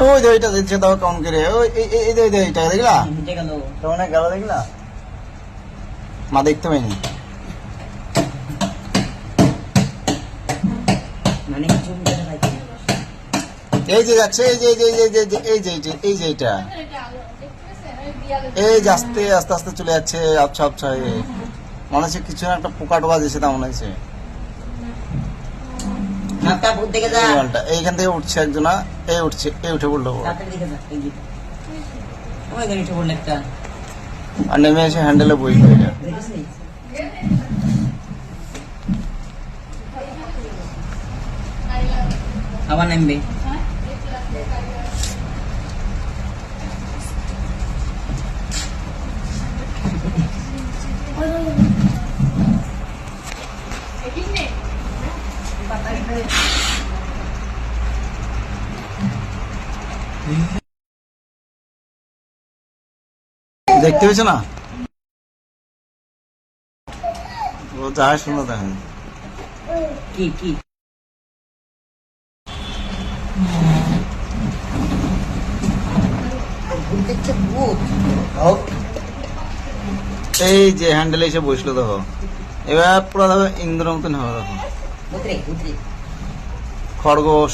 ওই যে ওইটা দিচ্ছে দাও কাউন্ট করে ওই এইটা দেখলা কেমন গেল দেখলা মা দেখতে পাইনি এই যে যাচ্ছে এই যে এইটা এই যে আস্তে আস্তে আস্তে চলে যাচ্ছে আচ্ছা আচ্ছা মনে হচ্ছে কিছু না একটা পোকা টোকা দিয়েছে তা মনে হচ্ছে এইখান থেকে উঠছে একজনা এই উঠছে এই উঠে পড়লো আর নেমে এসে হ্যান্ডেলে বইলো এটা আবার নামবে দেখতে পেয়েছো না ও যা শুনো দেখেন কি কি এই যে হ্যান্ডেলে এসে বসলো দেখো এবার পুরো দেখো ইন্দ্রের মতন হবে দেখো খরগোশ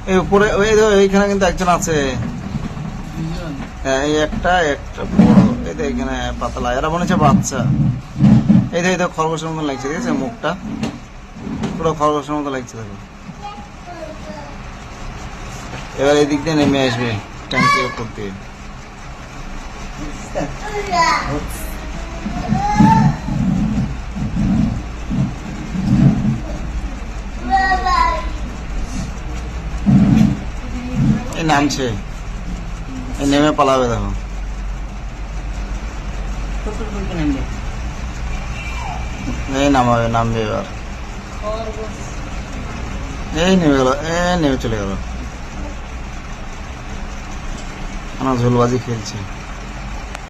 এই উপরে ওই দেখো এইখানে কিন্তু একজন আছে এই একটা বড় এই যে এখানে পাতলা এরা মনে হচ্ছে বাচ্চা এই দেখো খরগোশের মতন লাগছে ঠিক আছে মুখটা পুরো খরগোশের মতো লাগছে দেখো এবার এই দিক দিয়ে নেমে আসবে ট্যাঙ্কির উপর দিয়ে এই নামছে এই নেমে পালাবে দেখো এই নামবে এবার এই নেমে গেল নেমে চলে গেল ঝোলবাজি খেলছে